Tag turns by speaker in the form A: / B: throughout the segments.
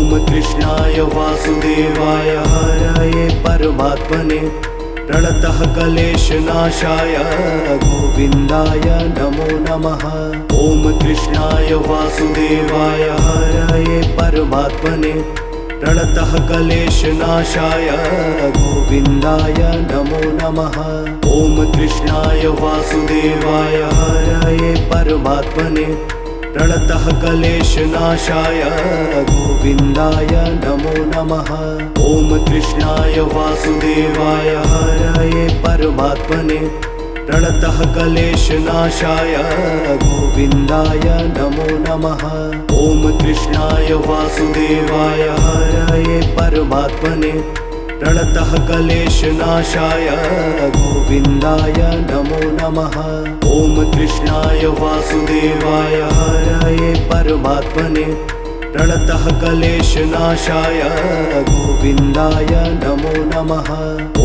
A: ॐ कृष्णाय वासुदेवाय हरये परमात्मने प्रणतः क्लेशनाशाय गोविन्दाय नमो नमः। ॐ कृष्णाय वासुदेवाय हरये परमात्मने प्रणतः क्लेशनाशाय गोविन्दाय नमो नमः। ॐ कृष्णाय वासुदेवाय हरये परमात्मने प्रणतः क्लेशनाशाय गोविन्दाय नमो नमः। ॐ कृष्णाय वासुदेवाय हरये परमात्मने प्रणतः क्लेशनाशाय गोविन्दाय नमो नमः। ॐ कृष्णाय वासुदेवाय हरये परमात्मने प्रणतः क्लेशनाशाय गोविन्दाय नमो नमः। ॐ कृष्णाय वासुदेवाय हरये परमात्मने प्रणतः क्लेशनाशाय गोविन्दाय नमो नमः।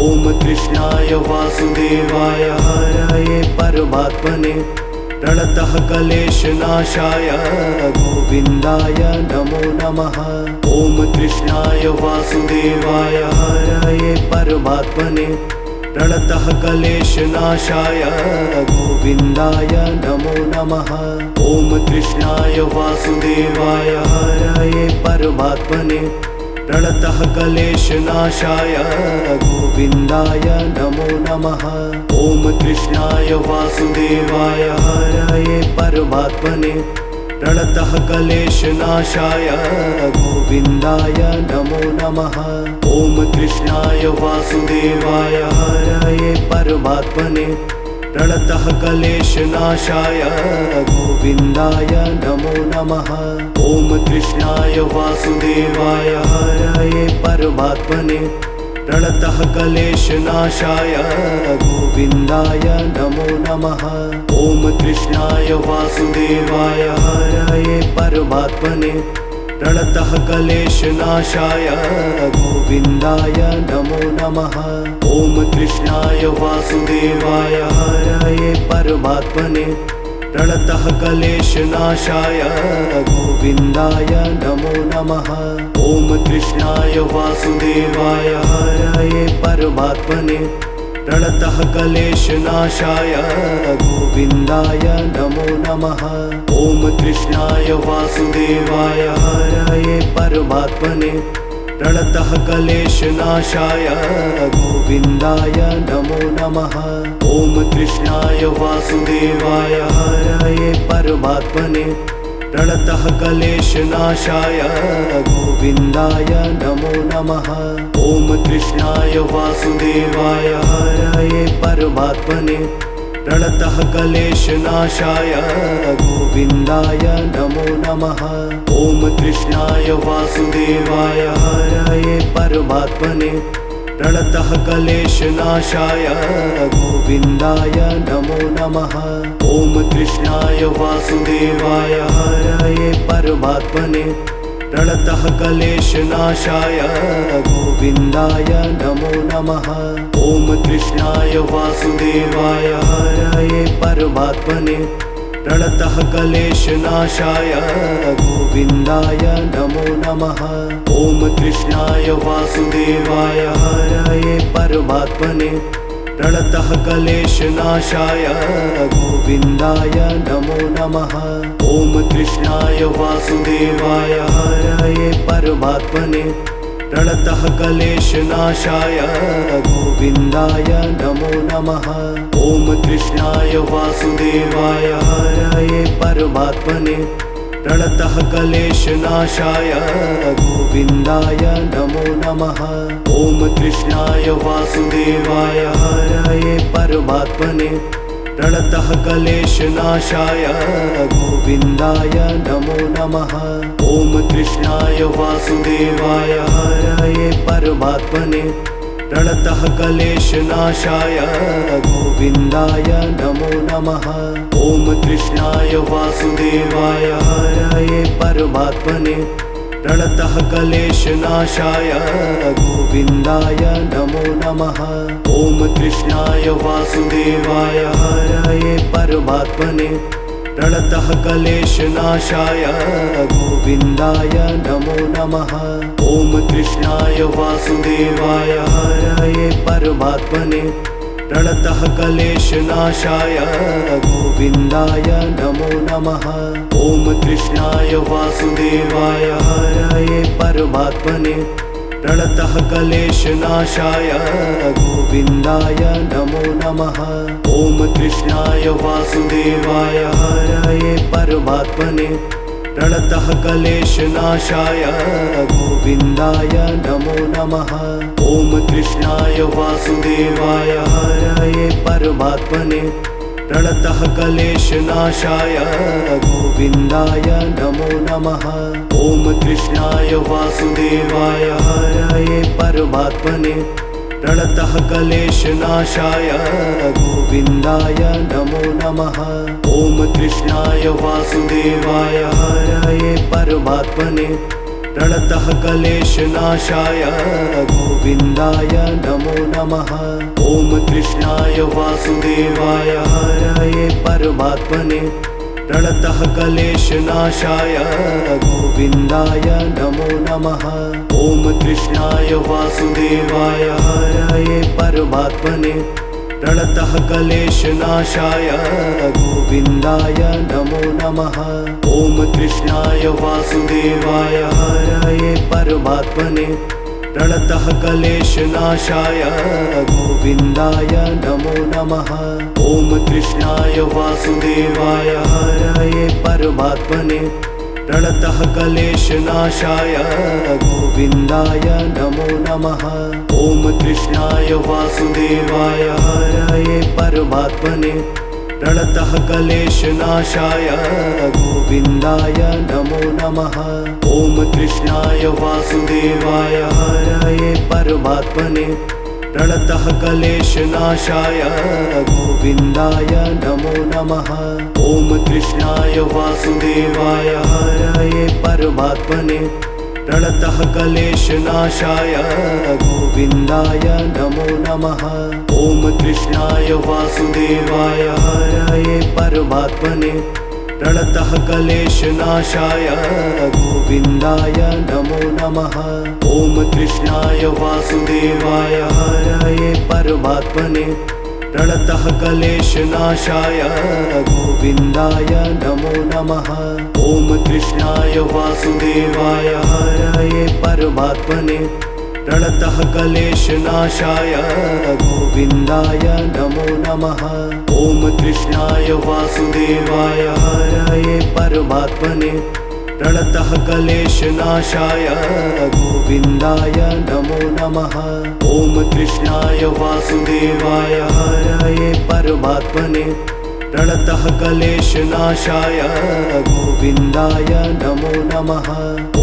A: ॐ कृष्णाय वासुदेवाय हरये परमात्मने प्रणतः क्लेशनाशाय गोविन्दाय नमो नमः। ॐ कृष्णाय वासुदेवाय हरये परमात्मने प्रणतः क्लेशनाशाय गोविन्दाय नमो नमः। ॐ कृष्णाय वासुदेवाय हरये परमात्मने प्रणतः क्लेशनाशाय गोविन्दाय नमो नमः। ॐ कृष्णाय वासुदेवाय हरये परमात्मने प्रणतः क्लेशनाशाय गोविन्दाय नमो नमः। ॐ कृष्णाय वासुदेवाय हरये परमात्मने प्रणतः क्लेशनाशाय गोविन्दाय नमो नमः। ॐ कृष्णाय वासुदेवाय हरये परमात्मने प्रणतः क्लेशनाशाय गोविन्दाय नमो नमः। ॐ कृष्णाय वासुदेवाय हरये परमात्मने प्रणतः क्लेशनाशाय गोविन्दाय नमो नमः। ॐ कृष्णाय वासुदेवाय हरये परमात्मने प्रणतः क्लेशनाशाय गोविन्दाय नमो नमः। ॐ कृष्णाय वासुदेवाय हरये परमात्मने प्रणतः क्लेशनाशाय गोविन्दाय नमो नमः। ॐ कृष्णाय वासुदेवाय हरये परमात्मने प्रणतः क्लेशनाशाय गोविन्दाय नमो नमः। ॐ कृष्णाय वासुदेवाय हरये परमात्मने प्रणतः क्लेशनाशाय गोविन्दाय नमो नमः। ॐ कृष्णाय वासुदेवाय हरये परमात्मने प्रणतः क्लेशनाशाय गोविन्दाय नमो नमः। ॐ कृष्णाय वासुदेवाय हरये परमात्मने प्रणतः क्लेशनाशाय गोविन्दाय नमो नमः। ॐ कृष्णाय वासुदेवाय हरये परमात्मने प्रणतः क्लेशनाशाय गोविन्दाय नमो नमः। ॐ कृष्णाय वासुदेवाय हरये परमात्मने प्रणतः क्लेशनाशाय गोविन्दाय नमो नमः। ॐ कृष्णाय वासुदेवाय हरये परमात्मने प्रणतः क्लेशनाशाय गोविन्दाय नमो नमः। ॐ कृष्णाय वासुदेवाय हरये परमात्मने प्रणतः क्लेशनाशाय गोविन्दाय नमो नमः। ॐ कृष्णाय वासुदेवाय हरये परमात्मने प्रणतः क्लेशनाशाय गोविन्दाय नमो नमः। ॐ कृष्णाय वासुदेवाय हरये परमात्मने प्रणतः क्लेशनाशाय गोविन्दाय नमो नमः। ॐ कृष्णाय वासुदेवाय हरये परमात्मने प्रणतः क्लेशनाशाय गोविन्दाय नमो नमः। ॐ कृष्णाय वासुदेवाय हरये परमात्मने प्रणतः क्लेशनाशाय गोविन्दाय नमो नमः। ॐ कृष्णाय वासुदेवाय हरये परमात्मने प्रणतः क्लेशनाशाय गोविन्दाय नमो नमः। ॐ कृष्णाय वासुदेवाय हरये परमात्मने प्रणतः क्लेशनाशाय गोविन्दाय नमो नमः। ॐ कृष्णाय वासुदेवाय हरये परमात्मने प्रणतः क्लेशनाशाय गोविन्दाय नमो नमः। ॐ कृष्णाय वासुदेवाय हरये परमात्मने प्रणतः क्लेशनाशाय गोविन्दाय नमो नमः। ॐ कृष्णाय वासुदेवाय हरये परमात्मने प्रणतः क्लेशनाशाय गोविन्दाय नमो नमः। ॐ कृष्णाय वासुदेवाय हरये परमात्मने प्रणतः क्लेशनाशाय गोविन्दाय नमो नमः। ॐ कृष्णाय वासुदेवाय हरये परमात्मने प्रणतः क्लेशनाशाय गोविन्दाय नमो नमः। ॐ कृष्णाय वासुदेवाय हरये परमात्मने प्रणतः क्लेशनाशाय गोविन्दाय नमो नमः। ॐ कृष्णाय वासुदेवाय हरये परमात्मने प्रणतः क्लेशनाशाय गोविन्दाय नमो नमः। ॐ कृष्णाय वासुदेवाय हरये परमात्मने प्रणतः क्लेशनाशाय गोविन्दाय नमो नमः। ॐ कृष्णाय वासुदेवाय हरये परमात्मने प्रणतः क्लेशनाशाय गोविन्दाय नमो नमः। ॐ कृष्णाय वासुदेवाय हरये परमात्मने प्रणतः क्लेशनाशाय गोविन्दाय नमो नमः। ॐ कृष्णाय वासुदेवाय हरये परमात्मने प्रणतः क्लेशनाशाय गोविन्दाय नमो नमः। ॐ कृष्णाय वासुदेवाय हरये परमात्मने प्रणतः क्लेशनाशाय गोविन्दाय नमो नमः। ॐ कृष्णाय वासुदेवाय हरये परमात्मने प्रणतः क्लेशनाशाय गोविन्दाय नमो नमः। ॐ कृष्णाय वासुदेवाय हरये परमात्मने प्रणतः क्लेशनाशाय गोविन्दाय नमो नमः। ॐ कृष्णाय वासुदेवाय हरये परमात्मने प्रणतः क्लेशनाशाय गोविन्दाय नमो नमः। ॐ कृष्णाय वासुदेवाय हरये परमात्मने प्रणतः क्लेशनाशाय गोविन्दाय नमो नमः। ॐ कृष्णाय वासुदेवाय हरये परमात्मने प्रणतः क्लेशनाशाय गोविन्दाय नमो नमः।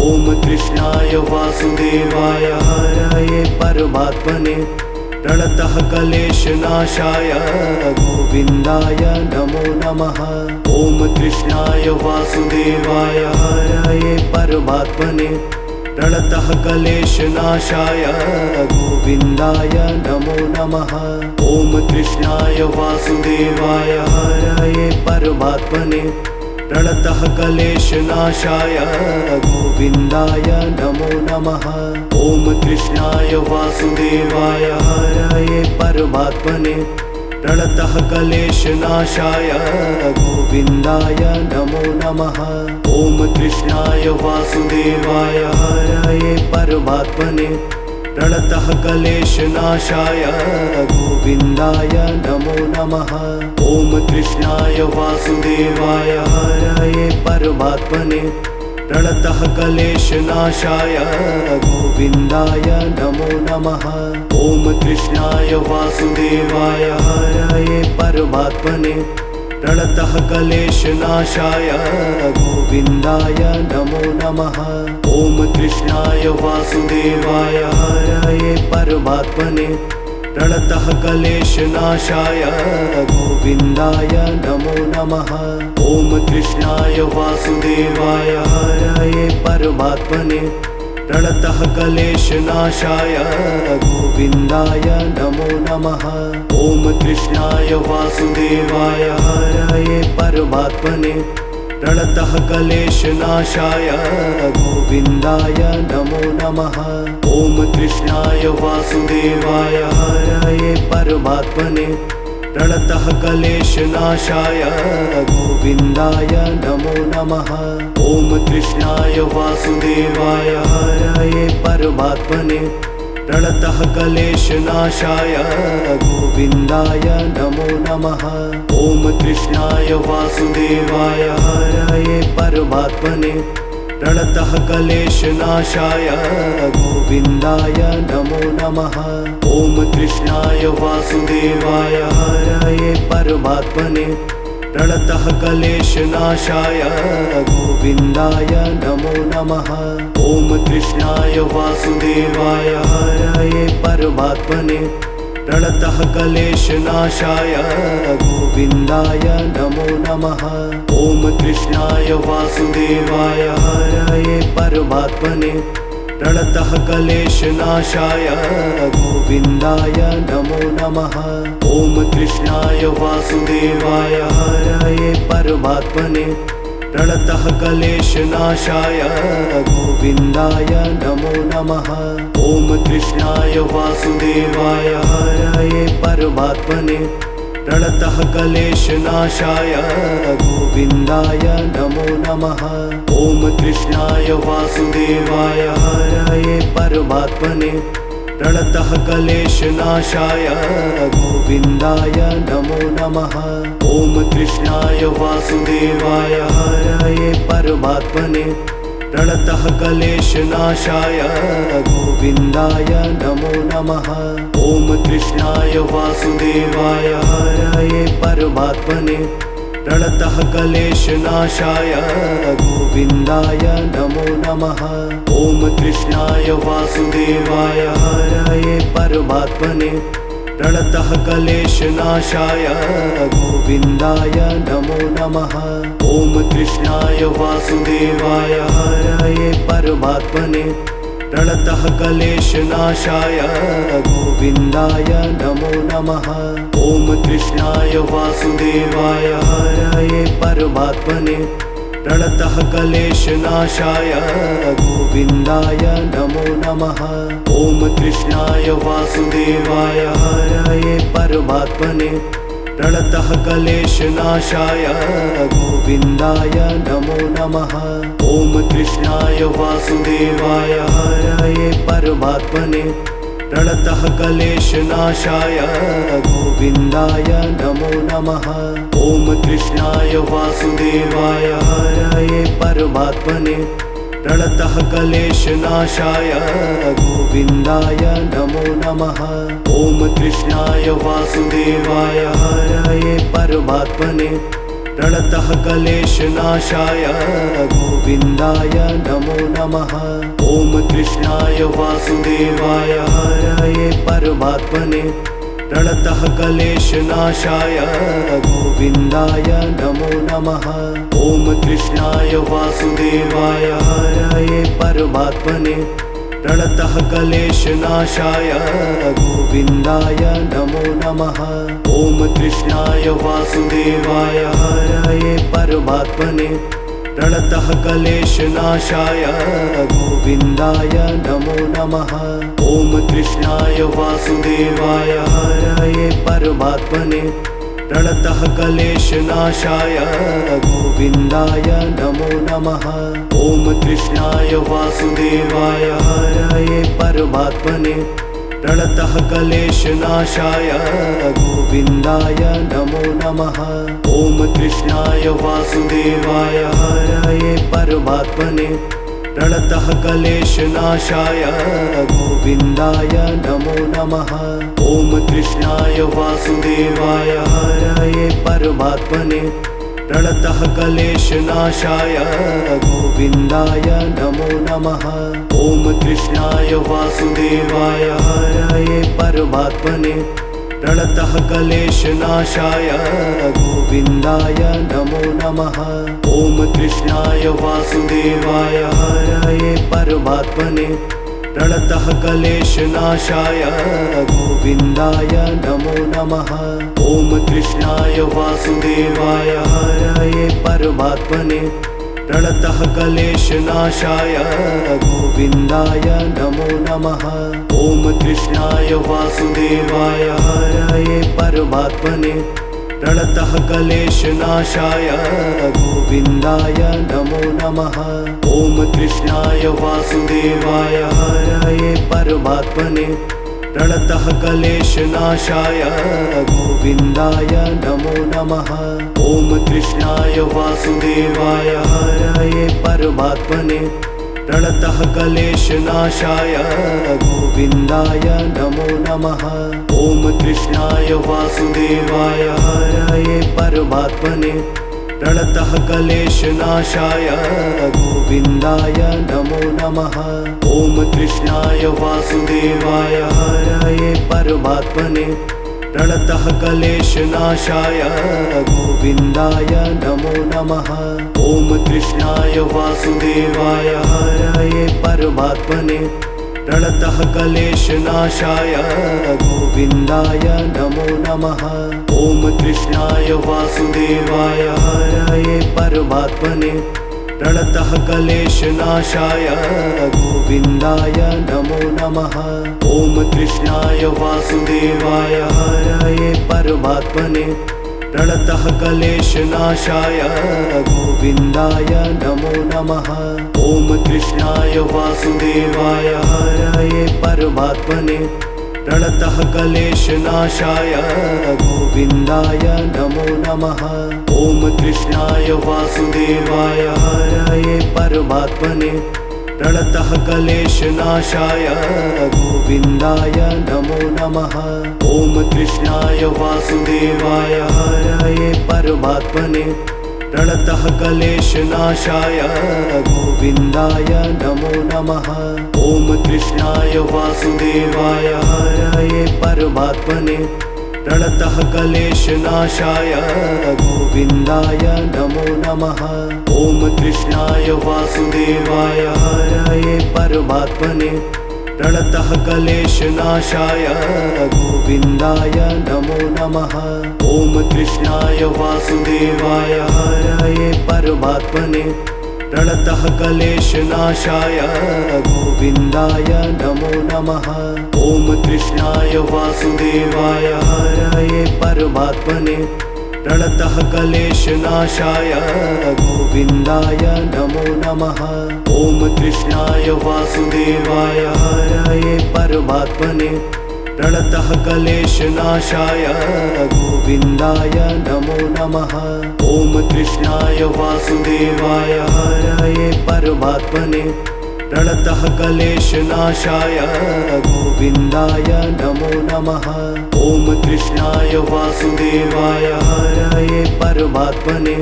A: ॐ कृष्णाय वासुदेवाय हरये परमात्मने प्रणतः क्लेशनाशाय गोविन्दाय नमो नमः। ॐ कृष्णाय वासुदेवाय हरये परमात्मने प्रणतः क्लेशनाशाय गोविन्दाय नमो नमः। ॐ कृष्णाय वासुदेवाय हरये परमात्मने प्रणतः क्लेशनाशाय गोविन्दाय नमो नमः। ॐ कृष्णाय वासुदेवाय हरये परमात्मने प्रणतः क्लेशनाशाय गोविन्दाय नमो नमः। ॐ कृष्णाय वासुदेवाय हरये परमात्मने प्रणतः क्लेशनाशाय गोविन्दाय नमो नमः। ॐ कृष्णाय वासुदेवाय हरये परमात्मने प्रणतः क्लेशनाशाय गोविन्दाय नमो नमः। ॐ कृष्णाय वासुदेवाय हरये परमात्मने प्रणतः क्लेशनाशाय गोविन्दाय नमो नमः। ॐ कृष्णाय वासुदेवाय हरये परमात्मने प्रणतः क्लेशनाशाय गोविन्दाय नमो नमः। ॐ कृष्णाय वासुदेवाय हरये परमात्मने प्रणतः क्लेशनाशाय गोविन्दाय नमो नमः। ॐ कृष्णाय वासुदेवाय हरये परमात्मने प्रणतः क्लेशनाशाय गोविन्दाय नमो नमः। ॐ कृष्णाय वासुदेवाय हरये परमात्मने प्रणतः क्लेशनाशाय गोविन्दाय नमो नमः। ॐ कृष्णाय वासुदेवाय हरये परमात्मने प्रणतः क्लेशनाशाय गोविन्दाय नमो नमः। ॐ कृष्णाय वासुदेवाय हरये परमात्मने प्रणतः क्लेशनाशाय गोविन्दाय नमो नमः। ॐ कृष्णाय वासुदेवाय हरये परमात्मने प्रणतः क्लेशनाशाय गोविन्दाय नमो नमः। ॐ कृष्णाय वासुदेवाय हरये परमात्मने प्रणतः क्लेशनाशाय गोविन्दाय नमो नमः। ॐ कृष्णाय वासुदेवाय हरये परमात्मने प्रणतः क्लेशनाशाय गोविन्दाय नमो नमः। ॐ कृष्णाय वासुदेवाय हरये परमात्मने प्रणतः क्लेशनाशाय गोविन्दाय नमो नमः। ॐ कृष्णाय वासुदेवाय हरये परमात्मने प्रणतः क्लेशनाशाय गोविन्दाय नमो नमः। ॐ कृष्णाय वासुदेवाय हरये परमात्मने प्रणतः क्लेशनाशाय गोविन्दाय नमो नमः। ॐ कृष्णाय वासुदेवाय हरये परमात्मने प्रणतः क्लेशनाशाय गोविन्दाय नमो नमः। ॐ कृष्णाय वासुदेवाय हरये परमात्मने प्रणतः क्लेशनाशाय गोविन्दाय नमो नमः। ॐ कृष्णाय वासुदेवाय हरये परमात्मने प्रणतः क्लेशनाशाय गोविन्दाय नमो नमः। ॐ कृष्णाय वासुदेवाय हरये परमात्मने प्रणतः क्लेशनाशाय गोविन्दाय नमो नमः। ॐ कृष्णाय वासुदेवाय हरये परमात्मने प्रणतः क्लेशनाशाय गोविन्दाय नमो नमः। ॐ कृष्णाय वासुदेवाय हरये परमात्मने प्रणतः क्लेशनाशाय गोविन्दाय नमो नमः। ॐ कृष्णाय वासुदेवाय हरये परमात्मने प्रणतः क्लेशनाशाय गोविन्दाय नमो नमः। ॐ कृष्णाय वासुदेवाय हरये परमात्मने प्रणतः क्लेशनाशाय गोविन्दाय नमो नमः। ॐ कृष्णाय वासुदेवाय हरये परमात्मने प्रणतः क्लेशनाशाय गोविन्दाय नमो नमः। ॐ कृष्णाय वासुदेवाय हरये परमात्मने प्रणतः क्लेशनाशाय गोविन्दाय नमो नमः। ॐ कृष्णाय वासुदेवाय हरये परमात्मने प्रणतः क्लेशनाशाय गोविन्दाय नमो नमः। ॐ कृष्णाय वासुदेवाय हरये परमात्मने प्रणतः क्लेशनाशाय गोविन्दाय नमो नमः। ॐ कृष्णाय वासुदेवाय हरये परमात्मने प्रणतः क्लेशनाशाय गोविन्दाय नमो नमः। ॐ कृष्णाय वासुदेवाय हरये परमात्मने प्रणतः क्लेशनाशाय गोविन्दाय नमो नमः। ॐ कृष्णाय वासुदेवाय हरये परमात्मने प्रणतः क्लेशनाशाय गोविन्दाय नमो नमः। ॐ कृष्णाय वासुदेवाय हरये परमात्मने प्रणतः क्लेशनाशाय गोविन्दाय नमो नमः। ॐ कृष्णाय वासुदेवाय हरये परमात्मने प्रणतः क्लेशनाशाय गोविन्दाय नमो नमः। ॐ कृष्णाय वासुदेवाय हरये परमात्मने प्रणतः क्लेशनाशाय गोविन्दाय नमो नमः। ॐ कृष्णाय वासुदेवाय हरये परमात्मने प्रणतः क्लेशनाशाय गोविन्दाय नमो नमः। ॐ कृष्णाय वासुदेवाय हरये परमात्मने प्रणतः क्लेशनाशाय गोविन्दाय नमो नमः। ॐ कृष्णाय वासुदेवाय हरये परमात्मने प्रणतः क्लेशनाशाय गोविन्दाय नमो नमः। ॐ कृष्णाय वासुदेवाय हरये परमात्मने प्रणतः क्लेशनाशाय गोविन्दाय नमो नमः। ॐ कृष्णाय वासुदेवाय हरये परमात्मने प्रणतः क्लेशनाशाय गोविन्दाय नमो नमः। ॐ कृष्णाय वासुदेवाय हरये परमात्मने प्रणतः क्लेशनाशाय गोविन्दाय नमो नमः। ॐ कृष्णाय वासुदेवाय हरये परमात्मने प्रणतः क्लेशनाशाय गोविन्दाय नमो नमः। ॐ कृष्णाय वासुदेवाय हरये परमात्मने प्रणतः क्लेशनाशाय गोविन्दाय नमो नमः। ॐ कृष्णाय वासुदेवाय हरये परमात्मने प्रणतः क्लेशनाशाय गोविन्दाय नमो नमः। ॐ कृष्णाय वासुदेवाय हरये परमात्मने प्रणतः क्लेशनाशाय गोविन्दाय नमो नमः। ॐ कृष्णाय वासुदेवाय हरये परमात्मने प्रणतः क्लेशनाशाय गोविन्दाय नमो नमः। ॐ कृष्णाय वासुदेवाय हरये परमात्मने प्रणतः क्लेशनाशाय गोविन्दाय नमो नमः। ॐ कृष्णाय वासुदेवाय हरये परमात्मने प्रणतः क्लेशनाशाय गोविन्दाय नमो नमः। ॐ कृष्णाय वासुदेवाय हरये परमात्मने प्रणतः क्लेशनाशाय गोविन्दाय नमो नमः। ॐ कृष्णाय वासुदेवाय हरये परमात्मने प्रणतः क्लेशनाशाय गोविन्दाय नमो नमः। ॐ कृष्णाय वासुदेवाय हरये परमात्मने प्रणतः क्लेशनाशाय गोविन्दाय नमो नमः। ॐ कृष्णाय वासुदेवाय हरये परमात्मने प्रणतः क्लेशनाशाय गोविन्दाय नमो नमः। ॐ कृष्णाय वासुदेवाय हरये परमात्मने प्रणतः क्लेशनाशाय गोविन्दाय नमो नमः। ॐ कृष्णाय वासुदेवाय हरये परमात्मने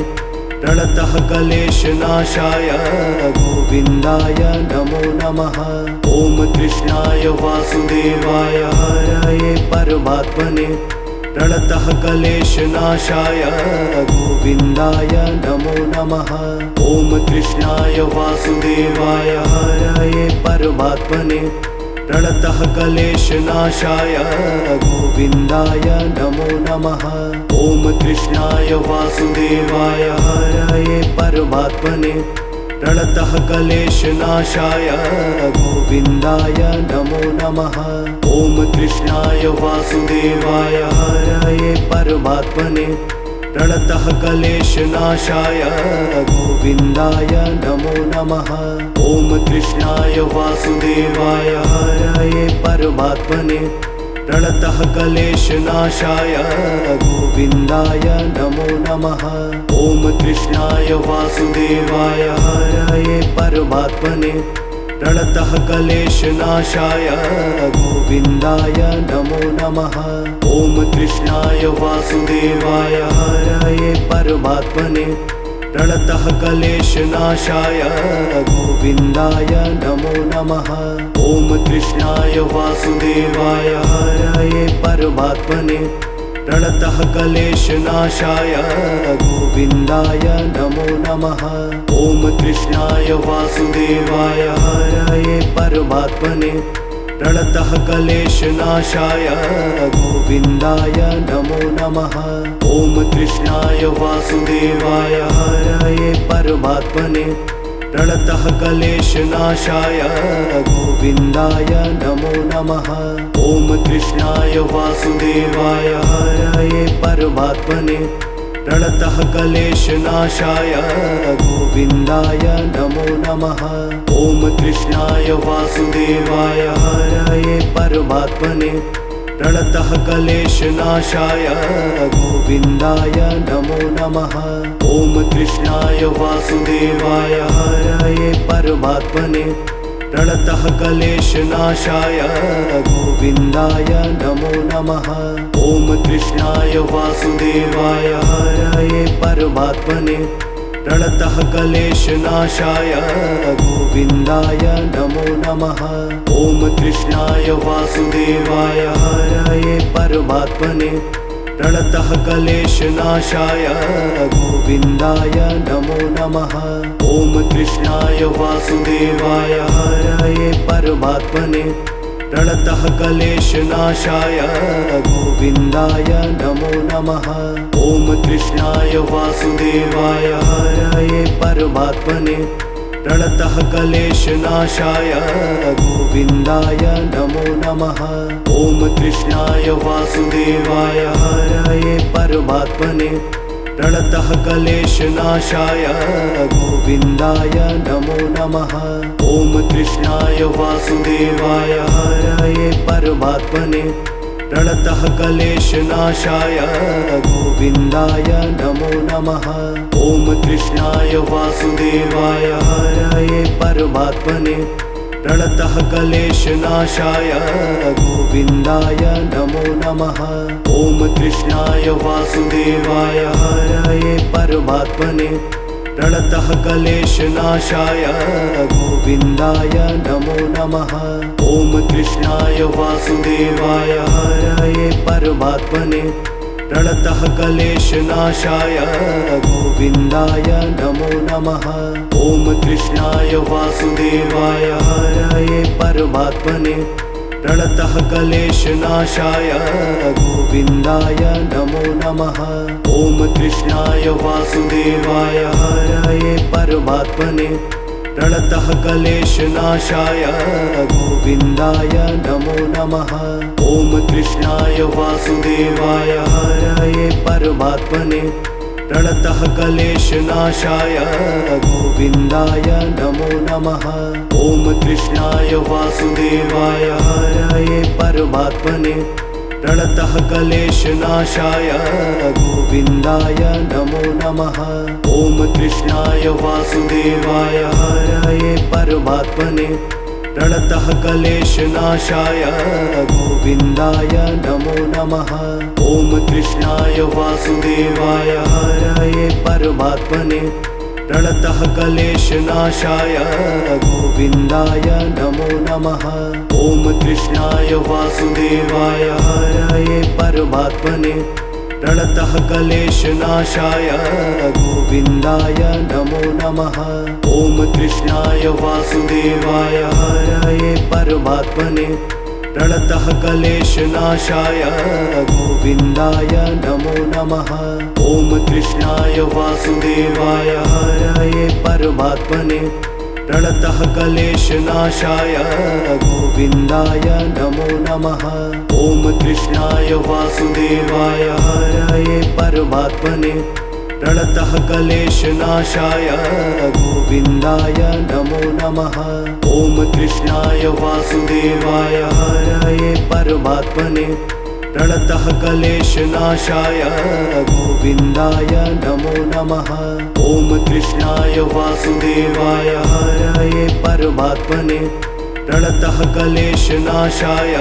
A: प्रणतः क्लेशनाशाय गोविन्दाय नमो नमः। ॐ कृष्णाय वासुदेवाय हरये परमात्मने प्रणतः क्लेशनाशाय गोविन्दाय नमो नमः। ॐ कृष्णाय वासुदेवाय हरये परमात्मने प्रणतः क्लेशनाशाय गोविन्दाय नमो नमः। ॐ कृष्णाय वासुदेवाय हरये परमात्मने प्रणतः क्लेशनाशाय गोविन्दाय नमो नमः। ॐ कृष्णाय वासुदेवाय हरये परमात्मने प्रणतः क्लेशनाशाय गोविन्दाय नमो नमः। ॐ कृष्णाय वासुदेवाय हरये परमात्मने प्रणतः क्लेशनाशाय गोविन्दाय नमो नमः। ॐ कृष्णाय वासुदेवाय हरये परमात्मने प्रणतः क्लेशनाशाय गोविन्दाय नमो नमः। ॐ कृष्णाय वासुदेवाय हरये परमात्मने प्रणतः क्लेशनाशाय गोविन्दाय नमो नमः। ॐ कृष्णाय वासुदेवाय हरये परमात्मने प्रणतः क्लेशनाशाय गोविन्दाय नमो नमः। ॐ कृष्णाय वासुदेवाय हरये परमात्मने प्रणतः क्लेशनाशाय गोविन्दाय नमो नमः। ॐ कृष्णाय वासुदेवाय हरये परमात्मने प्रणतः क्लेशनाशाय गोविन्दाय नमो नमः। ॐ कृष्णाय वासुदेवाय हरये परमात्मने प्रणतः क्लेशनाशाय गोविन्दाय नमो नमः। ॐ कृष्णाय वासुदेवाय हरये परमात्मने प्रणतः क्लेशनाशाय गोविन्दाय नमो नमः। ॐ कृष्णाय वासुदेवाय हरये परमात्मने प्रणतः क्लेशनाशाय गोविन्दाय नमो नमः। ॐ कृष्णाय वासुदेवाय हरये परमात्मने प्रणतः क्लेशनाशाय गोविन्दाय नमो नमः। ॐ कृष्णाय वासुदेवाय हरये परमात्मने प्रणतः क्लेशनाशाय गोविन्दाय नमो नमः। ॐ कृष्णाय वासुदेवाय हरये परमात्मने प्रणतः क्लेशनाशाय गोविन्दाय नमो नमः। ॐ कृष्णाय वासुदेवाय हरये परमात्मने प्रणतः क्लेशनाशाय गोविन्दाय नमो नमः। ॐ कृष्णाय वासुदेवाय हरये परमात्मने प्रणतः क्लेशनाशाय गोविन्दाय नमो नमः। ॐ कृष्णाय वासुदेवाय हरये परमात्मने प्रणतः क्लेशनाशाय गोविन्दाय नमो नमः। ॐ कृष्णाय वासुदेवाय हरये परमात्मने प्रणतः क्लेशनाशाय गोविन्दाय नमो नमः। ॐ कृष्णाय वासुदेवाय हरये परमात्मने प्रणतः क्लेशनाशाय गोविन्दाय नमो नमः। ॐ कृष्णाय वासुदेवाय हरये परमात्मने प्रणतः क्लेशनाशाय गोविन्दाय नमो नमः। ॐ कृष्णाय वासुदेवाय हरये परमात्मने प्रणतः क्लेशनाशाय गोविन्दाय नमो नमः। ॐ कृष्णाय वासुदेवाय हरये परमात्मने प्रणतः क्लेशनाशाय गोविन्दाय नमो नमः। ॐ कृष्णाय वासुदेवाय हरये परमात्मने प्रणतः क्लेशनाशाय गोविन्दाय नमो नमः। ॐ कृष्णाय वासुदेवाय हरये परमात्मने प्रणतः क्लेशनाशाय गोविन्दाय नमो नमः। ॐ कृष्णाय वासुदेवाय हरये परमात्मने प्रणतः क्लेशनाशाय गोविन्दाय नमो नमः। ॐ कृष्णाय वासुदेवाय हरये परमात्मने प्रणतः क्लेशनाशाय गोविन्दाय नमो नमः। ॐ कृष्णाय वासुदेवाय हरये परमात्मने प्रणतः क्लेशनाशाय गोविन्दाय नमो नमः। ॐ कृष्णाय वासुदेवाय हरये परमात्मने प्रणतः क्लेशनाशाय गोविन्दाय नमो नमः। ॐ कृष्णाय वासुदेवाय हरये परमात्मने प्रणतः क्लेशनाशाय गोविन्दाय नमो नमः। ॐ कृष्णाय वासुदेवाय हरये परमात्मने प्रणतः क्लेशनाशाय गोविन्दाय नमो नमः। ॐ कृष्णाय वासुदेवाय हरये परमात्मने प्रणतः क्लेशनाशाय गोविन्दाय नमो नमः। ॐ कृष्णाय वासुदेवाय हरये परमात्मने प्रणतः क्लेशनाशाय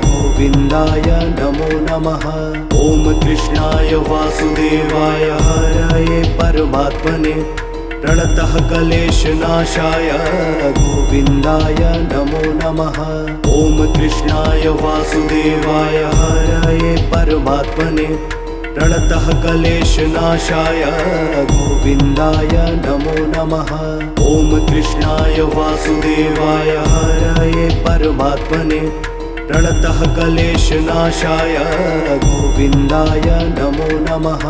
A: गोविन्दाय नमो नमः। ॐ कृष्णाय वासुदेवाय हरये परमात्मने प्रणतः क्लेशनाशाय गोविन्दाय नमो नमः। ॐ कृष्णाय वासुदेवाय हरये परमात्मने प्रणतः क्लेशनाशाय गोविन्दाय नमो नमः। ॐ कृष्णाय वासुदेवाय हरये परमात्मने प्रणतः क्लेशनाशाय गोविन्दाय नमो नमः।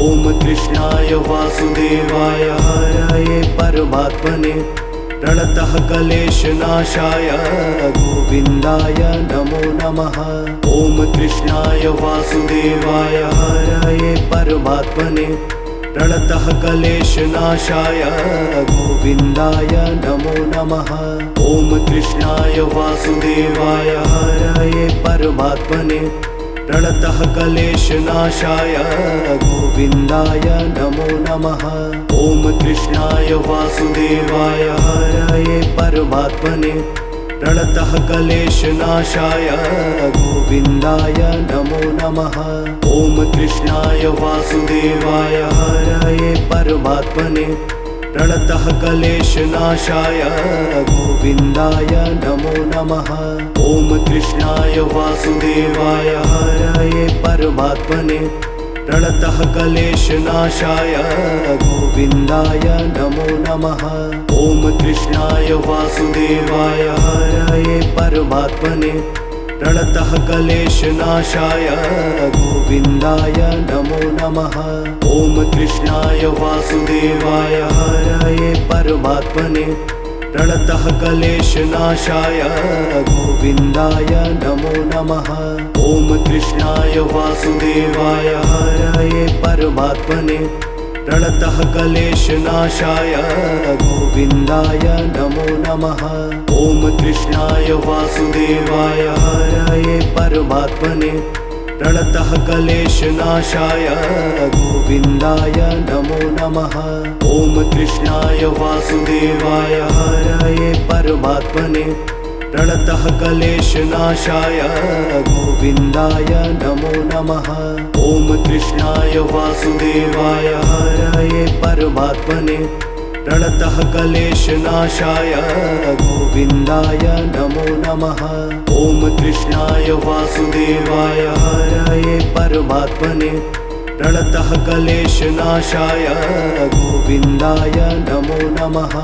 A: ॐ कृष्णाय वासुदेवाय हरये परमात्मने प्रणतः क्लेशनाशाय गोविन्दाय नमो नमः। ॐ कृष्णाय वासुदेवाय हरये परमात्मने प्रणतः क्लेशनाशाय गोविन्दाय नमो नमः। ॐ कृष्णाय वासुदेवाय हरये परमात्मने प्रणतः क्लेशनाशाय गोविन्दाय नमो नमः। ॐ कृष्णाय वासुदेवाय हरये परमात्मने प्रणतः क्लेशनाशाय गोविन्दाय नमो नमः। ॐ कृष्णाय वासुदेवाय हरये परमात्मने प्रणतः क्लेशनाशाय गोविन्दाय नमो नमः। ॐ कृष्णाय वासुदेवाय हरये परमात्मने प्रणतः क्लेशनाशाय गोविन्दाय नमो नमः। ॐ कृष्णाय वासुदेवाय हरये परमात्मने प्रणतः क्लेशनाशाय गोविन्दाय नमो नमः। ॐ कृष्णाय वासुदेवाय हरये परमात्मने प्रणतः क्लेशनाशाय गोविन्दाय नमो नमः। ॐ कृष्णाय वासुदेवाय हरये परमात्मने प्रणतः क्लेशनाशाय गोविन्दाय नमो नमः। ॐ कृष्णाय वासुदेवाय हरये परमात्मने प्रणतः क्लेशनाशाय गोविन्दाय नमो नमः। ॐ कृष्णाय वासुदेवाय हरये परमात्मने प्रणतः क्लेशनाशाय गोविन्दाय नमो नमः। ॐ कृष्णाय वासुदेवाय हरये परमात्मने प्रणतः क्लेशनाशाय गोविन्दाय नमो नमः। ॐ कृष्णाय वासुदेवाय हरये परमात्मने प्रणतः क्लेशनाशाय गोविन्दाय नमो नमः।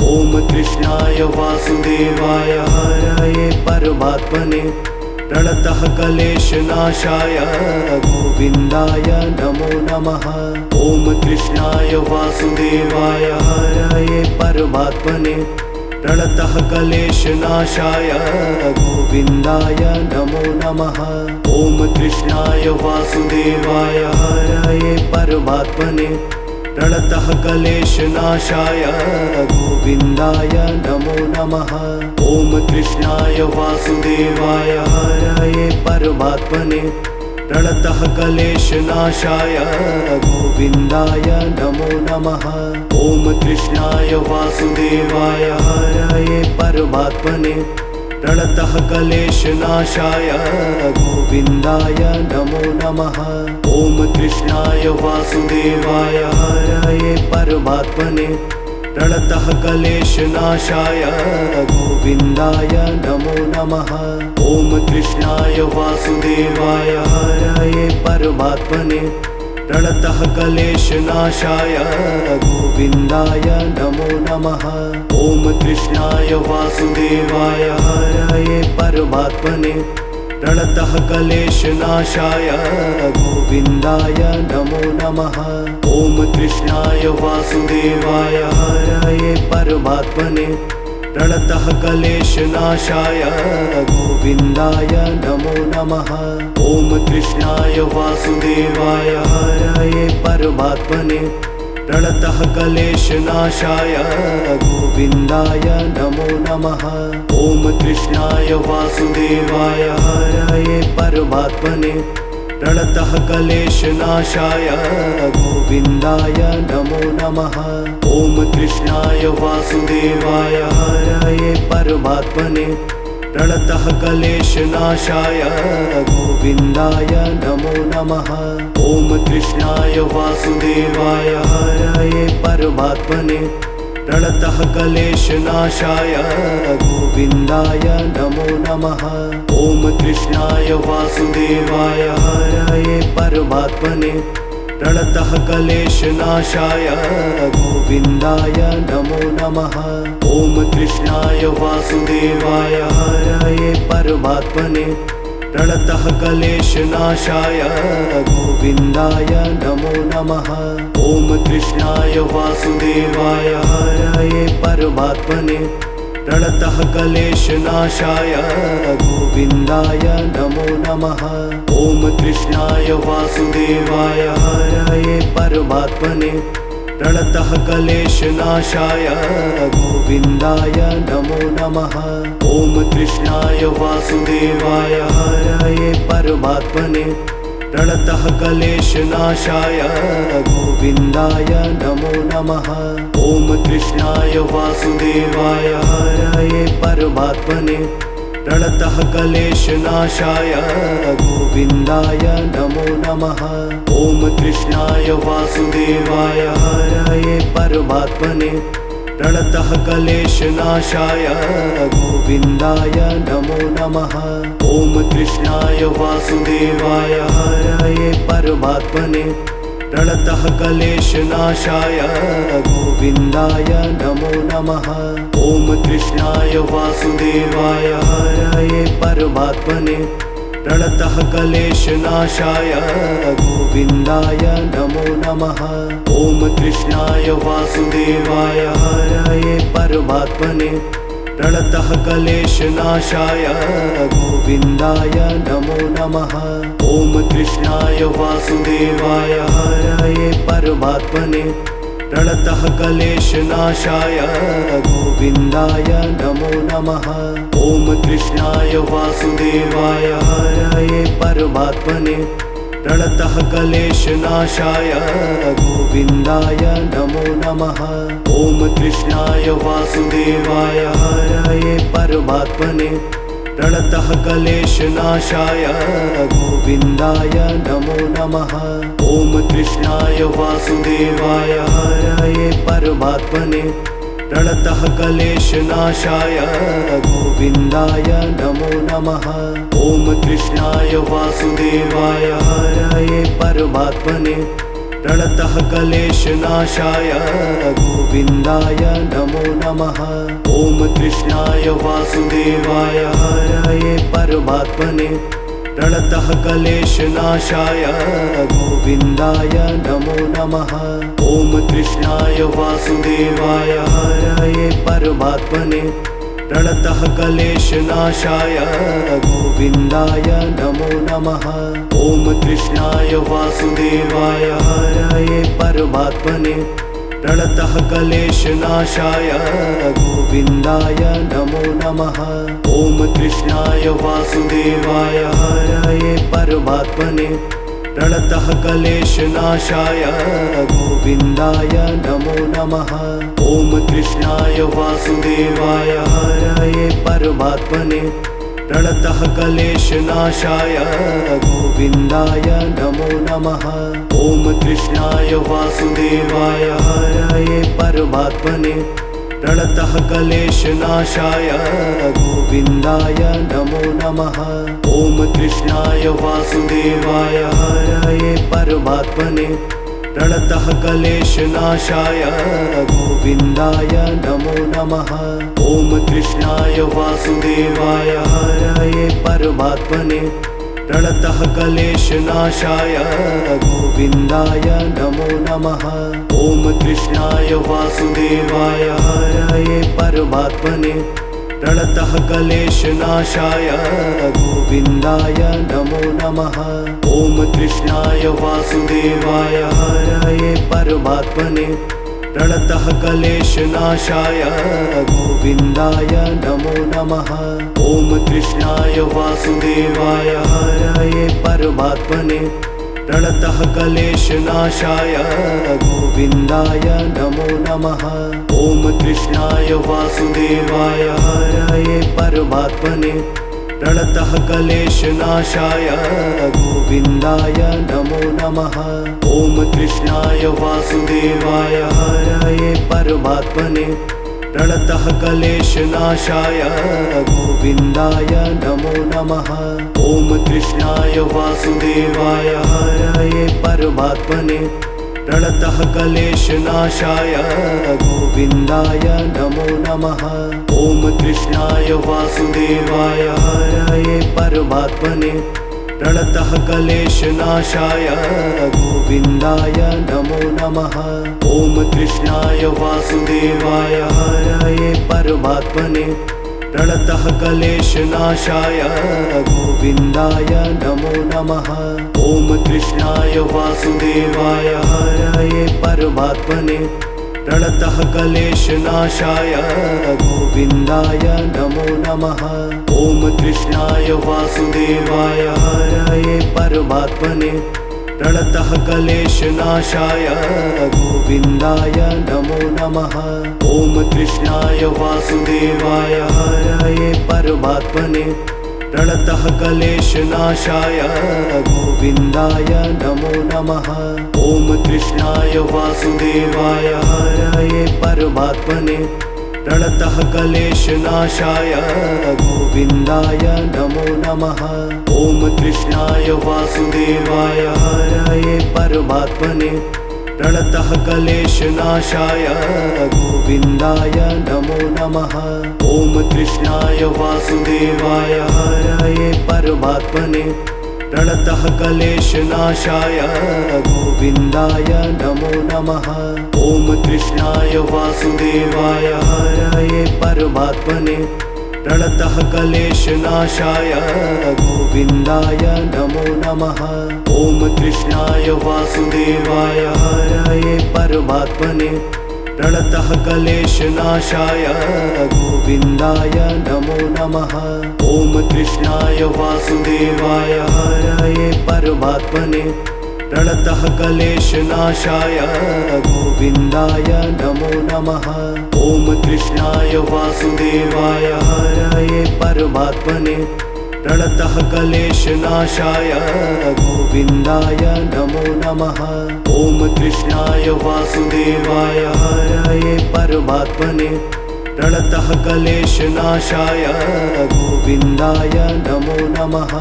A: ॐ कृष्णाय वासुदेवाय हरये परमात्मने प्रणतः क्लेशनाशाय गोविन्दाय नमो नमः। ॐ कृष्णाय वासुदेवाय हरये परमात्मने प्रणतः क्लेशनाशाय गोविन्दाय नमो नमः। ॐ कृष्णाय वासुदेवाय हरये परमात्मने प्रणतः क्लेशनाशाय गोविन्दाय नमो नमः। ॐ कृष्णाय वासुदेवाय हरये परमात्मने प्रणतः क्लेशनाशाय गोविन्दाय नमो नमः। ॐ कृष्णाय वासुदेवाय हरये परमात्मने प्रणतः क्लेशनाशाय गोविन्दाय नमो नमः। ॐ कृष्णाय वासुदेवाय हरये परमात्मने प्रणतः क्लेशनाशाय गोविन्दाय नमो नमः। ॐ कृष्णाय वासुदेवाय हरये परमात्मने प्रणतः क्लेशनाशाय गोविन्दाय नमो नमः। ॐ कृष्णाय वासुदेवाय हरये परमात्मने प्रणतः क्लेशनाशाय गोविन्दाय नमो नमः। ॐ कृष्णाय वासुदेवाय हरये परमात्मने प्रणतः क्लेशनाशाय गोविन्दाय नमो नमः। ॐ कृष्णाय वासुदेवाय हरये परमात्मने प्रणतः क्लेशनाशाय गोविन्दाय नमो नमः। ॐ कृष्णाय वासुदेवाय हरये परमात्मने प्रणतः क्लेशनाशाय गोविन्दाय नमो नमः। ॐ कृष्णाय वासुदेवाय हरये परमात्मने प्रणतः क्लेशनाशाय गोविन्दाय नमो नमः। ॐ कृष्णाय वासुदेवाय हरये परमात्मने प्रणतः क्लेशनाशाय गोविन्दाय नमो नमः। ॐ कृष्णाय वासुदेवाय हरये परमात्मने प्रणतः क्लेशनाशाय गोविन्दाय नमो नमः। ॐ कृष्णाय वासुदेवाय हरये परमात्मने प्रणतः क्लेशनाशाय गोविन्दाय नमो नमः। ॐ कृष्णाय वासुदेवाय हरये परमात्मने प्रणतः क्लेशनाशाय गोविन्दाय नमो नमः। ॐ कृष्णाय वासुदेवाय हरये परमात्मने प्रणतः क्लेशनाशाय गोविन्दाय नमो नमः। ॐ कृष्णाय वासुदेवाय हरये परमात्मने प्रणतः क्लेशनाशाय गोविन्दाय नमो नमः। ॐ कृष्णाय वासुदेवाय हरये परमात्मने प्रणतः क्लेशनाशाय गोविन्दाय नमो नमः। ॐ कृष्णाय वासुदेवाय हरये परमात्मने प्रणतः क्लेशनाशाय गोविन्दाय नमो नमः। ॐ कृष्णाय वासुदेवाय हरये परमात्मने प्रणतः क्लेशनाशाय गोविन्दाय नमो नमः। ॐ कृष्णाय वासुदेवाय हरये परमात्मने प्रणतः क्लेशनाशाय गोविन्दाय नमो नमः। ॐ कृष्णाय वासुदेवाय हरये परमात्मने प्रणतः क्लेशनाशाय गोविन्दाय नमो नमः। ॐ कृष्णाय वासुदेवाय हरये परमात्मने प्रणतः क्लेशनाशाय गोविन्दाय नमो नमः। ॐ कृष्णाय वासुदेवाय हरये परमात्मने प्रणतः क्लेशनाशाय गोविन्दाय नमो नमः। ॐ कृष्णाय वासुदेवाय हरये परमात्मने प्रणतः क्लेशनाशाय गोविन्दाय नमो नमः। ॐ कृष्णाय वासुदेवाय हरये परमात्मने प्रणतः क्लेशनाशाय गोविन्दाय नमो नमः। ॐ कृष्णाय वासुदेवाय हरये परमात्मने प्रणतः क्लेशनाशाय गोविन्दाय नमो नमः। ॐ कृष्णाय वासुदेवाय हरये परमात्मने प्रणतः क्लेशनाशाय गोविन्दाय नमो नमः। ॐ कृष्णाय वासुदेवाय हरये परमात्मने प्रणतः क्लेशनाशाय गोविन्दाय नमो नमः। ॐ कृष्णाय वासुदेवाय हरये परमात्मने प्रणतः क्लेशनाशाय गोविन्दाय नमो नमः। ॐ कृष्णाय वासुदेवाय हरये परमात्मने प्रणतः क्लेशनाशाय गोविन्दाय नमो नमः। ॐ कृष्णाय वासुदेवाय हरये परमात्मने प्रणतः क्लेशनाशाय गोविन्दाय नमो नमः। ॐ कृष्णाय वासुदेवाय हरये परमात्मने प्रणतः क्लेशनाशाय गोविन्दाय नमो नमः। ॐ कृष्णाय वासुदेवाय हरये परमात्मने प्रणतः क्लेशनाशाय गोविन्दाय नमो नमः। ॐ कृष्णाय वासुदेवाय हरये परमात्मने प्रणतः क्लेशनाशाय गोविन्दाय नमो नमः। ॐ कृष्णाय वासुदेवाय हरये परमात्मने प्रणतः क्लेशनाशाय गोविन्दाय नमो नमः। ॐ कृष्णाय वासुदेवाय हरये परमात्मने प्रणतः क्लेशनाशाय गोविन्दाय नमो नमः। ॐ कृष्णाय वासुदेवाय हरये परमात्मने परमात्मने प्रणतः क्लेशनाशाय गोविन्दाय नमो नमः। ॐ कृष्णाय वासुदेवाय हरये परमात्मने प्रणतः क्लेशनाशाय गोविन्दाय नमो नमः। ॐ कृष्णाय वासुदेवाय हरये परमात्मने प्रणतः क्लेशनाशाय गोविन्दाय नमो नमः। ॐ कृष्णाय वासुदेवाय हरये परमात्मने प्रणतः क्लेशनाशाय गोविन्दाय नमो नमः। ॐ कृष्णाय वासुदेवाय हरये परमात्मने प्रणतः क्लेशनाशाय गोविन्दाय नमो नमः। ॐ कृष्णाय वासुदेवाय हरये परमात्मने प्रणतः क्लेशनाशाय गोविन्दाय नमो नमः। ॐ कृष्णाय वासुदेवाय हरये परमात्मने प्रणतः क्लेशनाशाय गोविन्दाय नमो नमः। ॐ कृष्णाय वासुदेवाय हरये परमात्मने प्रणतः क्लेशनाशाय गोविन्दाय नमो नमः। ॐ कृष्णाय वासुदेवाय हरये परमात्मने प्रणतः क्लेशनाशाय गोविन्दाय नमो नमः। ॐ कृष्णाय वासुदेवाय हरये परमात्मने प्रणतः क्लेशनाशाय गोविन्दाय नमो नमः। ॐ कृष्णाय वासुदेवाय हरये परमात्मने प्रणतः क्लेशनाशाय गोविन्दाय नमो नमः। ॐ कृष्णाय वासुदेवाय हरये परमात्मने प्रणतः क्लेशनाशाय गोविन्दाय नमो नमः। ॐ कृष्णाय वासुदेवाय हरये परमात्मने प्रणतः क्लेशनाशाय गोविन्दाय नमो नमः। ॐ कृष्णाय वासुदेवाय हरये परमात्मने प्रणतः क्लेशनाशाय गोविन्दाय नमो नमः। ॐ कृष्णाय वासुदेवाय हरये परमात्मने प्रणतः क्लेशनाशाय गोविन्दाय नमो नमः। ॐ कृष्णाय वासुदेवाय हरये परमात्मने प्रणतः क्लेशनाशाय गोविन्दाय नमो नमः। ॐ कृष्णाय वासुदेवाय हरये परमात्मने प्रणतः क्लेशनाशाय गोविन्दाय नमो नमः।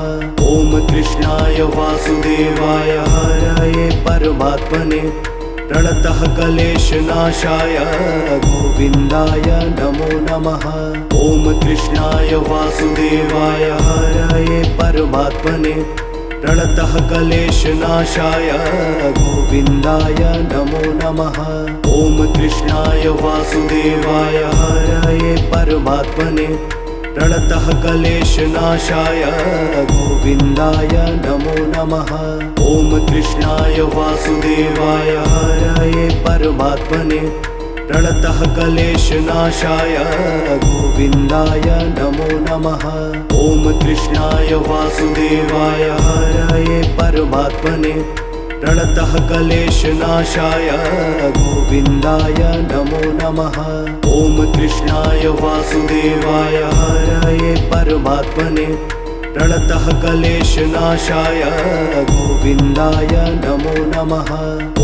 A: ॐ कृष्णाय वासुदेवाय हरये परमात्मने प्रणतः क्लेशनाशाय गोविन्दाय नमो नमः। ॐ कृष्णाय वासुदेवाय हरये परमात्मने प्रणतः क्लेशनाशाय गोविन्दाय नमो नमः। ॐ कृष्णाय वासुदेवाय हरये परमात्मने प्रणतः क्लेशनाशाय गोविन्दाय नमो नमः। ॐ कृष्णाय वासुदेवाय हरये परमात्मने प्रणतः क्लेशनाशाय गोविन्दाय नमो नमः। ॐ कृष्णाय वासुदेवाय हरये परमात्मने प्रणतः क्लेशनाशाय गोविन्दाय नमो नमः। ॐ कृष्णाय वासुदेवाय हरये परमात्मने प्रणतः क्लेशनाशाय गोविन्दाय नमो नमः।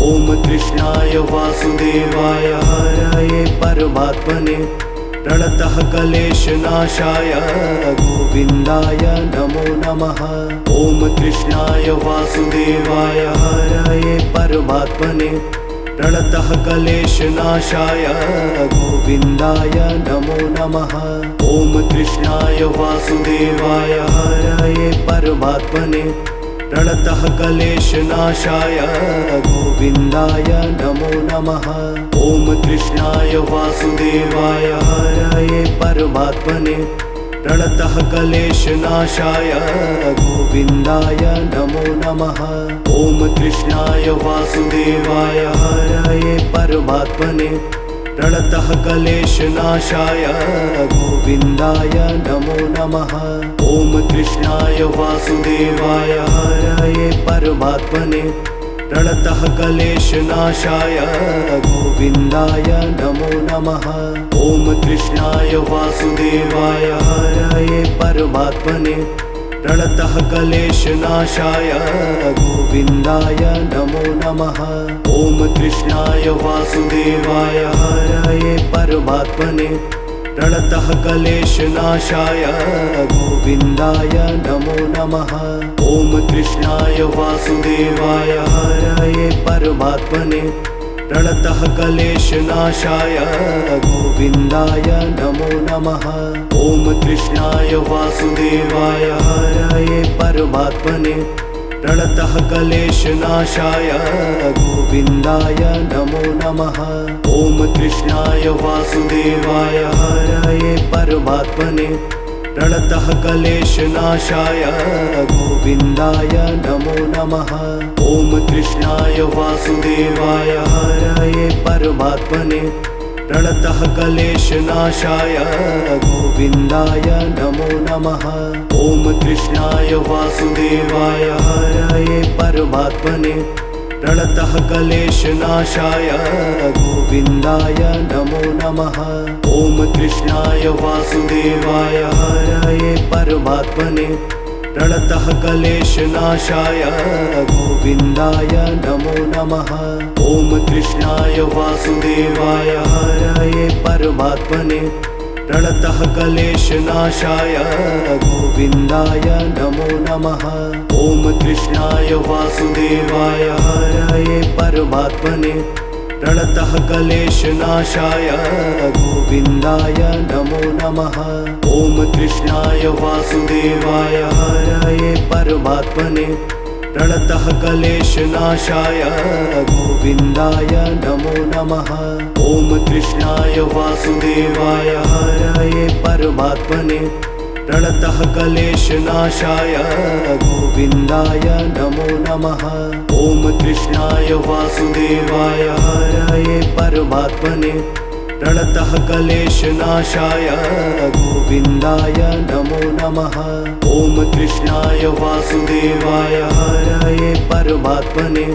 A: ॐ कृष्णाय वासुदेवाय हरये परमात्मने प्रणतः क्लेशनाशाय गोविन्दाय नमो नमः। ॐ कृष्णाय वासुदेवाय हरये परमात्मने प्रणतः क्लेशनाशाय गोविन्दाय नमो नमः। ॐ कृष्णाय वासुदेवाय हरये परमात्मने प्रणतः क्लेशनाशाय गोविन्दाय नमो नमः। ॐ कृष्णाय वासुदेवाय हरये परमात्मने प्रणतः क्लेशनाशाय गोविन्दाय नमो नमः। ॐ कृष्णाय वासुदेवाय हरये परमात्मने प्रणतः क्लेशनाशाय गोविन्दाय नमो नमः। ॐ कृष्णाय वासुदेवाय हरये परमात्मने प्रणतः क्लेशनाशाय गोविन्दाय नमो नमः। ॐ कृष्णाय वासुदेवाय हरये परमात्मने प्रणतः क्लेशनाशाय गोविन्दाय नमो नमः। ॐ कृष्णाय वासुदेवाय हरये परमात्मने प्रणतः क्लेशनाशाय गोविन्दाय नमो नमः। ॐ कृष्णाय वासुदेवाय हरये परमात्मने प्रणतः क्लेशनाशाय गोविन्दाय नमो नमः। ॐ कृष्णाय वासुदेवाय हरये परमात्मने प्रणतः क्लेशनाशाय गोविन्दाय नमो नमः। ॐ कृष्णाय वासुदेवाय हरये परमात्मने प्रणतः क्लेशनाशाय गोविन्दाय नमो नमः। ॐ कृष्णाय वासुदेवाय हरये परमात्मने प्रणतः क्लेशनाशाय गोविन्दाय नमो नमः। ॐ कृष्णाय वासुदेवाय हरये परमात्मने प्रणतः क्लेशनाशाय गोविन्दाय नमो नमः। ॐ कृष्णाय वासुदेवाय हरये परमात्मने प्रणतः क्लेशनाशाय गोविन्दाय नमो नमः। ॐ कृष्णाय वासुदेवाय हरये परमात्मने प्रणतः क्लेशनाशाय गोविन्दाय नमो नमः। ॐ कृष्णाय वासुदेवाय हरये परमात्मने प्रणतः क्लेशनाशाय गोविन्दाय नमो नमः। ॐ कृष्णाय वासुदेवाय हरये परमात्मने प्रणतः क्लेशनाशाय गोविन्दाय नमो नमः। ॐ कृष्णाय वासुदेवाय हरये परमात्मने प्रणतः क्लेशनाशाय गोविन्दाय नमो नमः। ॐ कृष्णाय वासुदेवाय हरये परमात्मने प्रणतः क्लेशनाशाय गोविन्दाय नमो नमः। ॐ कृष्णाय वासुदेवाय हरये परमात्मने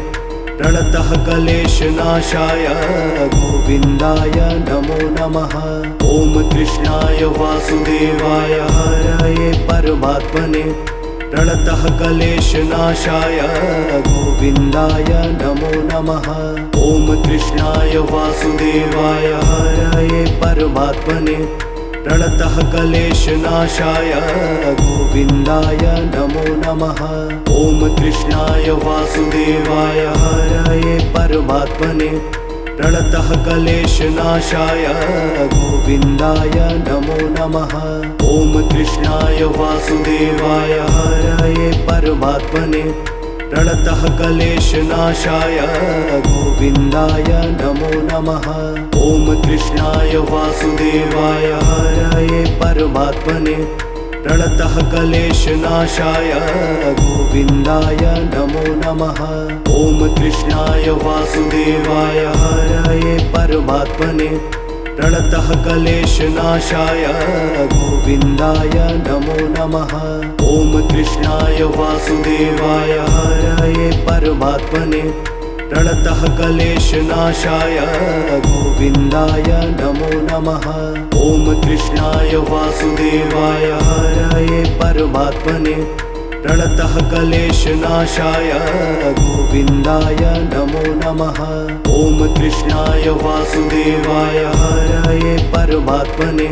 A: प्रणतः क्लेशनाशाय गोविन्दाय नमो नमः। ॐ कृष्णाय वासुदेवाय हरये परमात्मने प्रणतः क्लेशनाशाय गोविन्दाय नमो नमः। ॐ कृष्णाय वासुदेवाय हरये परमात्मने प्रणतः क्लेशनाशाय गोविन्दाय नमो नमः। ॐ कृष्णाय वासुदेवाय हरये परमात्मने प्रणतः क्लेशनाशाय गोविन्दाय नमो नमः। ॐ कृष्णाय वासुदेवाय हरये परमात्मने प्रणतः क्लेशनाशाय गोविन्दाय नमो नमः। ॐ कृष्णाय वासुदेवाय हरये परमात्मने प्रणतः क्लेशनाशाय गोविन्दाय नमो नमः। ॐ कृष्णाय वासुदेवाय हरये परमात्मने प्रणतः क्लेशनाशाय गोविन्दाय नमो नमः। ॐ कृष्णाय वासुदेवाय हरये परमात्मने प्रणतः क्लेशनाशाय गोविन्दाय नमो नमः। ॐ कृष्णाय वासुदेवाय हरये परमात्मने प्रणतः क्लेशनाशाय गोविन्दाय नमो नमः। ॐ कृष्णाय वासुदेवाय हरये परमात्मने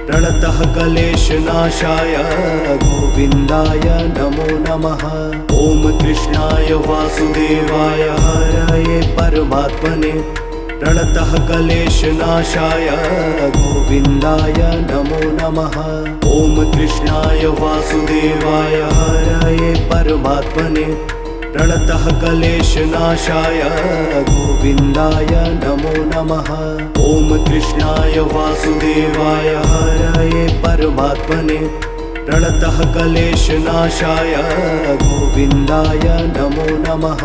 A: प्रणतः क्लेशनाशाय गोविन्दाय नमो नमः। ॐ कृष्णाय वासुदेवाय हरये परमात्मने प्रणतः क्लेशनाशाय गोविन्दाय नमो नमः। ॐ कृष्णाय वासुदेवाय हरये परमात्मने प्रणतः क्लेशनाशाय गोविन्दाय नमो नमः। ॐ कृष्णाय वासुदेवाय हरये परमात्मने प्रणतः क्लेशनाशाय गोविन्दाय नमो नमः।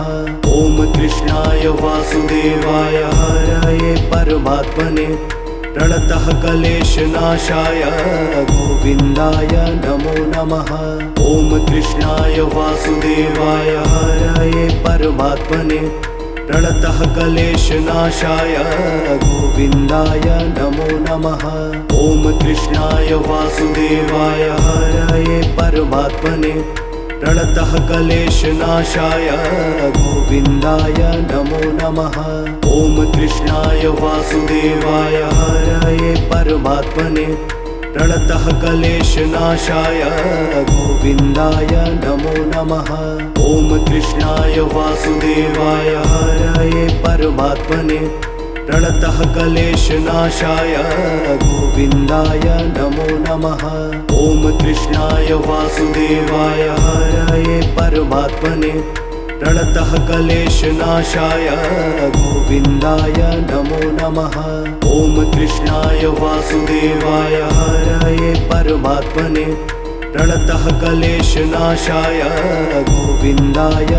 A: ॐ कृष्णाय वासुदेवाय हरये परमात्मने प्रणतः क्लेशनाशाय गोविन्दाय नमो नमः। ॐ कृष्णाय वासुदेवाय हरये परमात्मने प्रणतः क्लेशनाशाय गोविन्दाय नमो नमः। ॐ कृष्णाय वासुदेवाय हरये परमात्मने प्रणतः क्लेशनाशाय गोविन्दाय नमो नमः। ॐ कृष्णाय वासुदेवाय हरये परमात्मने प्रणतः क्लेशनाशाय गोविन्दाय नमो नमः। ॐ कृष्णाय वासुदेवाय हरये परमात्मने प्रणतः क्लेशनाशाय गोविन्दाय नमो नमः। ॐ कृष्णाय वासुदेवाय हरये परमात्मने प्रणतः क्लेशनाशाय गोविन्दाय नमो नमः। ॐ कृष्णाय वासुदेवाय हरये परमात्मने प्रणतः क्लेशनाशाय गोविन्दाय